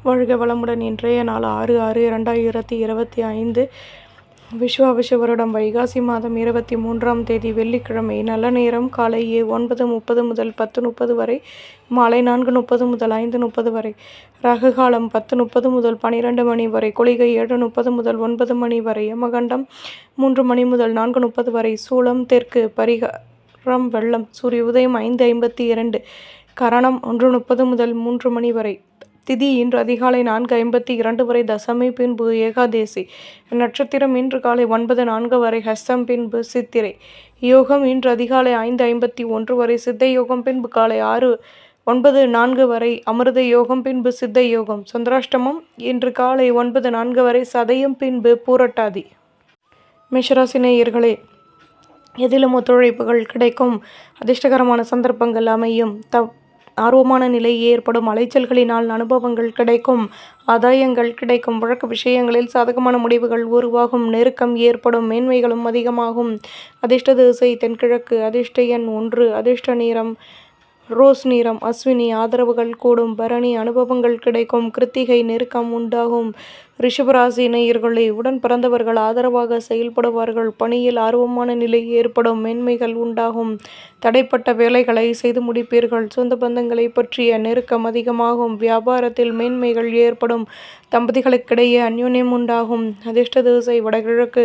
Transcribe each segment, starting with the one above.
வாழ்க வளமுடன். இன்றைய நாள் 6/6/2025 விஸ்வாவச வருடம் வைகாசி மாதம் 23ஆம் தேதி வெள்ளிக்கிழமை. நல்ல நேரம் காலை 9:30 முதல் 10:30 வரை, மாலை 4:30 முதல் 5:30 வரை. ராகு காலம் 10:30 முதல் 12 மணி வரை, குளிகை 7:30 முதல் 9 மணி வரை, யமகண்டம் 3 மணி முதல் 4:30 வரை, சூலம் தெற்கு, பரிகாரம் வெள்ளம். சூரிய உதயம் 5:52, கரணம் 1:30 முதல் 3 மணி வரை. திதி இன்று அதிகாலை 4:52 வரை, தசமி பின்பு ஏகாதேசி. நட்சத்திரம் இன்று காலை 9:04 வரை, ஹஸ்தம் பின்பு சித்திரை. யோகம் இன்று அதிகாலை 5:51 வரை, சித்த யோகம் பின்பு காலை 6:09 வரை, அமிர்த யோகம் பின்பு சித்த யோகம். சந்திராஷ்டமம் இன்று காலை 9:04 வரை, சதயம் பின்பு பூரட்டாதி. மேஷராசி நேயர்களே, எதிலும் ஒத்துழைப்புகள் கிடைக்கும், அதிர்ஷ்டகரமான சந்தர்ப்பங்கள் அமையும், ஆர்வமான நிலை ஏற்படும், அலைச்சல்களினால் அனுபவங்கள் கிடைக்கும், ஆதாயங்கள் கிடைக்கும், வழக்கு விஷயங்களில் சாதகமான முடிவுகள் உருவாகும், நெருக்கம் ஏற்படும், மேன்மைகளும் அதிகமாகும். அதிர்ஷ்ட திசை தென்கிழக்கு, அதிர்ஷ்ட எண் 1, அதிர்ஷ்ட நிறம் ரோஸ் நிறம், அஸ்வினி ஆதரவுகள் கூடும், பரணி அனுபவங்கள் கிடைக்கும், கிருத்திகை நெருக்கம் உண்டாகும். ரிஷபராசி நேயர்களே, உடன் பிறந்தவர்கள் ஆதரவாக செயல்படுவார்கள், பணியில் ஆர்வமான நிலை ஏற்படும், மேன்மைகள் உண்டாகும், தடைப்பட்ட வேலைகளை செய்து முடிப்பீர்கள், சொந்த பந்தங்களை பற்றிய நெருக்கம் அதிகமாகும், வியாபாரத்தில் மேன்மைகள் ஏற்படும், தம்பதிகளுக்கிடையே அந்யோன்யம் உண்டாகும். அதிர்ஷ்ட திசை வடகிழக்கு,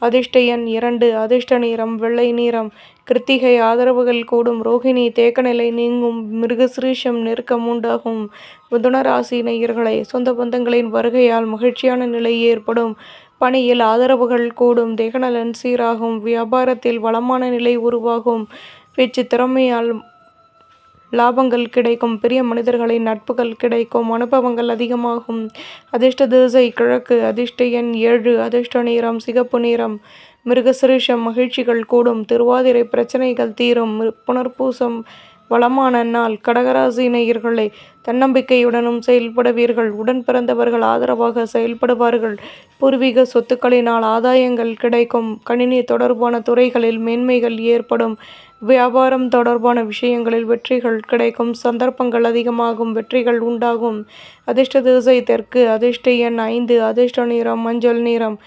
அதிர்ஷ்ட எண் 2, அதிர்ஷ்ட நிறம் வெள்ளை நிறம், கிருத்திகை ஆதரவுகள் கூடும், ரோகிணி தேக்க நிலை நீங்கும், மிருகசிரீஷம் நெருக்கம் உண்டாகும். மிதுன ராசி நேயர்களே, சொந்த பந்தங்களின் வருகையால் மகிழ்ச்சியான நிலை ஏற்படும், பணியில் ஆதரவுகள் கூடும், தேகநலன் சீராகும், வியாபாரத்தில் வளமான நிலை உருவாகும், பேச்சு திறமையால் லாபங்கள் கிடைக்கும், பெரிய மனிதர்களின் நட்புகள் கிடைக்கும், அனுபவங்கள் அதிகமாகும். அதிர்ஷ்ட திசை கிழக்கு, அதிர்ஷ்ட எண் 7, அதிர்ஷ்ட நிறம் சிகப்பு நிறம், மிருகசிரீஷம் மகிழ்ச்சிகள் கூடும், திருவாதிரை பிரச்சனைகள் தீரும், புனர்பூசம் வளமான நாள். கடகராசி நேயர்களே, தன்னம்பிக்கையுடனும் செயல்படுவீர்கள், உடன் பிறந்தவர்கள் ஆதரவாக செயல்படுவார்கள், பூர்வீக சொத்துக்களினால் ஆதாயங்கள் கிடைக்கும், கணினி தொடர்பான துறைகளில் மேன்மைகள் ஏற்படும், வியாபாரம் தொடர்பான விஷயங்களில் வெற்றிகள் கிடைக்கும், சந்தர்ப்பங்கள் அதிகமாகும், வெற்றிகள் உண்டாகும். அதிர்ஷ்ட திசை தெற்கு, அதிர்ஷ்ட எண் 5, அதிர்ஷ்ட நிறம் மஞ்சள் நிறம்,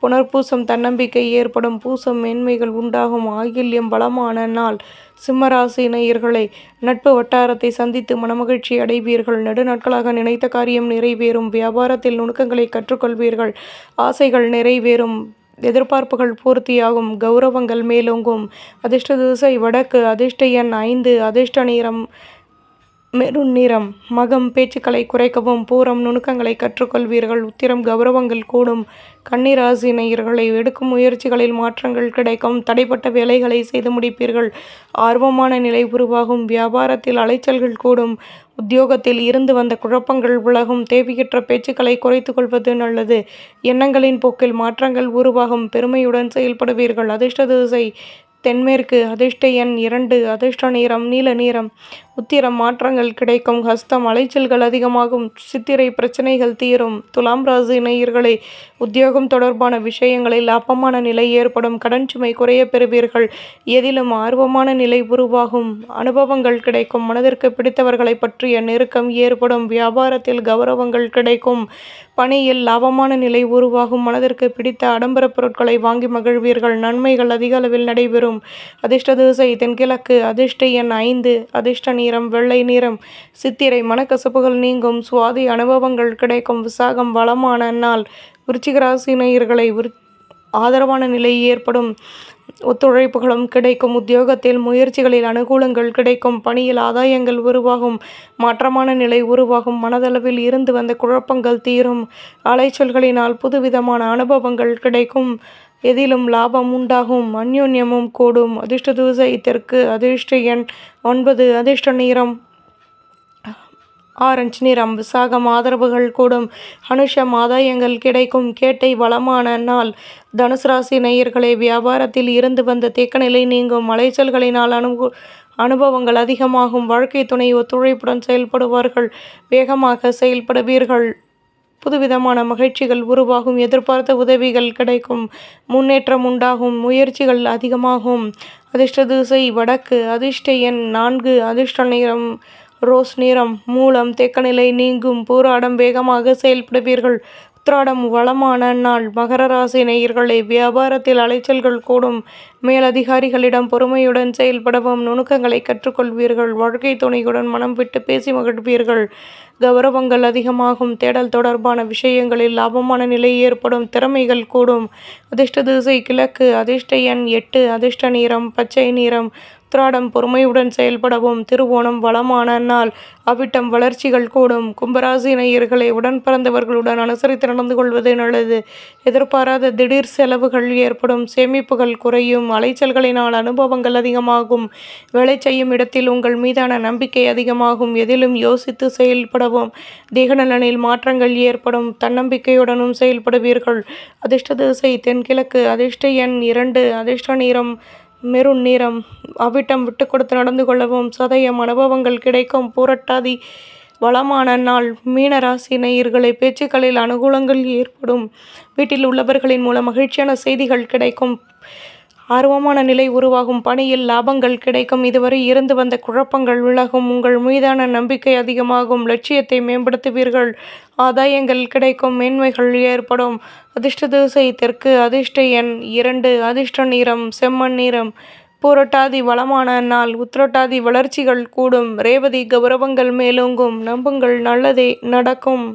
புனர்பூசம் தன்னம்பிக்கை ஏற்படும், பூசம் மேன்மைகள் உண்டாகும், ஆயில்யம் வளமான நாள். சிம்மராசி நேயர்களே, நட்பு வட்டாரத்தை சந்தித்து மனமகிழ்ச்சி அடைவீர்கள், நெடுநாட்களாக நினைத்த காரியம் நிறைவேறும், வியாபாரத்தில் நுணுக்கங்களை கற்றுக்கொள்வீர்கள், ஆசைகள் நிறைவேறும், எதிர்பார்ப்புகள் பூர்த்தியாகும், கௌரவங்கள் மேலோங்கும். அதிர்ஷ்ட திசை வடக்கு, அதிர்ஷ்ட எண் 5, அதிர்ஷ்ட நிறம் மெரூன் நிறம், மகம் பேச்சுக்களை குறைக்கவும், பூரம் நுணுக்கங்களை கற்றுக்கொள்வீர்கள், உத்திரம் கௌரவங்கள் கூடும். கன்னிராசி நேயர்களை, எடுக்கும் முயற்சிகளில் மாற்றங்கள் கிடைக்கும், தடைப்பட்ட வேலைகளை செய்து முடிப்பீர்கள், ஆர்வமான நிலை உருவாகும், வியாபாரத்தில் அலைச்சல்கள் கூடும், உத்தியோகத்தில் இருந்து வந்த குழப்பங்கள் விலகும், தேவையற்ற பேச்சுக்களை குறைத்து கொள்வது நல்லது, எண்ணங்களின் போக்கில் மாற்றங்கள் உருவாகும், பெருமையுடன் செயல்படுவீர்கள். அதிர்ஷ்ட திசை தென்மேற்கு, அதிர்ஷ்ட எண் 2, அதிர்ஷ்ட நிறம் நீல நிறம், உத்திரம் மாற்றங்கள் கிடைக்கும், ஹஸ்தம் அலைச்சல்கள் அதிகமாகும், சித்திரை பிரச்சனைகள் தீரும். துலாம் ராசி நேயர்களே, உத்தியோகம் தொடர்பான விஷயங்களில் லாபமான நிலை ஏற்படும், கடன் சுமை குறைய பெறுவீர்கள், எதிலும் ஆர்வமான நிலை உருவாகும், அனுபவங்கள் கிடைக்கும், மனதிற்கு பிடித்தவர்களை பற்றிய நெருக்கம் ஏற்படும், வியாபாரத்தில் கௌரவங்கள் கிடைக்கும், பணியில் லாபமான நிலை உருவாகும், மனதிற்கு பிடித்த ஆடம்பர பொருட்களை வாங்கி மகிழ்வீர்கள், நன்மைகள் அதிக அளவில் நடைபெறும். அதிர்ஷ்ட திசை தென்கிழக்கு, அதிர்ஷ்ட எண் 5, அதிர்ஷ்ட நிறம் வெள்ளை நிறம், சித்திரை மனக்கசப்புகள் நீங்கும், சுவாதி அனுபவங்கள் கிடைக்கும், விசாகம் வளமான நாள். விருச்சிக ராசி நேயர்களை, ஆதரவான நிலை ஏற்படும், ஒத்துழைப்புகளும் கிடைக்கும், உத்தியோகத்தில் முயற்சிகளில் அனுகூலங்கள் கிடைக்கும், பணியில் ஆதாயங்கள் உருவாகும், மாற்றமான நிலை உருவாகும், மனதளவில் இருந்து வந்த குழப்பங்கள் தீரும், அலைச்சல்களினால் புதுவிதமான அனுபவங்கள் கிடைக்கும், எதிலும் லாபம் உண்டாகும், அந்யோன்யமும் கூடும். அதிர்ஷ்ட திசை தெற்கு, அதிர்ஷ்ட எண் 9, அதிர்ஷ்ட நிறம் ஆரஞ்சு நிறம், விசாகம் ஆதரவுகள் கூடும், அனுஷம் ஆதாயங்கள் கிடைக்கும், கேட்டை வளமான நாள். தனுசு ராசி நேயர்களே, வியாபாரத்தில் இருந்து வந்த தேக்க நிலை நீங்கும், அலைச்சல்களினால் அனுபவங்கள் அதிகமாகும், வாழ்க்கை துணை ஒத்துழைப்புடன் செயல்படுவார்கள், வேகமாக செயல்படுவீர்கள், புதுவிதமான மகிழ்ச்சிகள் உருவாகும், எதிர்பார்த்த உதவிகள் கிடைக்கும், முன்னேற்றம் உண்டாகும், முயற்சிகள் அதிகமாகும். அதிர்ஷ்ட திசை வடக்கு, அதிர்ஷ்ட எண் 4, அதிர்ஷ்ட நிறம் ரோஸ் நிறம். மூலம் தேக்கநிலை நீங்கும். பூராடம் வேகமாக செயல்படுவீர்கள். உத்திராடம் வளமான நாள். மகர ராசி நேயர்களே, வியாபாரத்தில் அலைச்சல்கள் கூடும். மேலதிகாரிகளிடம் பொறுமையுடன் செயல்படவும் நுணுக்கங்களை கற்றுக்கொள்வீர்கள். வாழ்க்கை துணையுடன் மனம் விட்டு பேசி மகிழ்வீர்கள். கௌரவங்கள் அதிகமாகும். தேடல் தொடர்பான விஷயங்களில் லாபமான நிலை ஏற்படும். திறமைகள் கூடும். அதிர்ஷ்ட திசை கிழக்கு. அதிர்ஷ்ட எண் 8. அதிர்ஷ்ட நிறம் பச்சை நிறம். உத்திராடம் பொறுமையுடன் செயல்படவும். திருவோணம் வளமான நாள். அவிட்டம் வளர்ச்சிகள் கூடும். கும்பராசி நேயர்களை, உடன் பிறந்தவர்களுடன் அனுசரித்து நடந்து கொள்வது நல்லது. எதிர்பாராத திடீர் செலவுகள் ஏற்படும். சேமிப்புகள் குறையும். அலைச்சல்களினால் அனுபவங்கள் அதிகமாகும். வேலை செய்யும் இடத்தில் உங்கள் மீதான நம்பிக்கை அதிகமாகும். எதிலும் யோசித்து செயல்படவும். தேகநலனில் மாற்றங்கள் ஏற்படும். தன்னம்பிக்கையுடனும் செயல்படுவீர்கள். அதிர்ஷ்ட திசை தென்கிழக்கு. அதிர்ஷ்ட எண் 2. அதிர்ஷ்ட நிறம் மெரூன் நிறம். அவிட்டம் விட்டு கொடுத்து நடந்து கொள்ளவும். சதயம் அனுபவங்கள் கிடைக்கும். பூரட்டாதி வளமான நாள். மீன ராசி நேயர்களை, பேச்சுக்களில் அனுகூலங்கள் ஏற்படும். வீட்டில் உள்ளவர்களின் மூலம் மகிழ்ச்சியான செய்திகள் கிடைக்கும். ஆர்வமான நிலை உருவாகும். பணியில் லாபங்கள் கிடைக்கும். இதுவரை இருந்து வந்த குழப்பங்கள் விலகும். உங்கள் மீதான நம்பிக்கை அதிகமாகும். லட்சியத்தை மேம்படுத்துவீர்கள். ஆதாயங்கள் கிடைக்கும். மேன்மைகள் ஏற்படும். அதிர்ஷ்ட திசை தெற்கு. அதிர்ஷ்ட எண் 2. அதிர்ஷ்ட நிறம் செம்மண் நிறம். பூரட்டாதி வளமான நாள். உத்திரட்டாதி வளர்ச்சிகள் கூடும். ரேவதி கௌரவங்கள் மேலோங்கும். நம்புங்கள், நல்லதே நடக்கும்.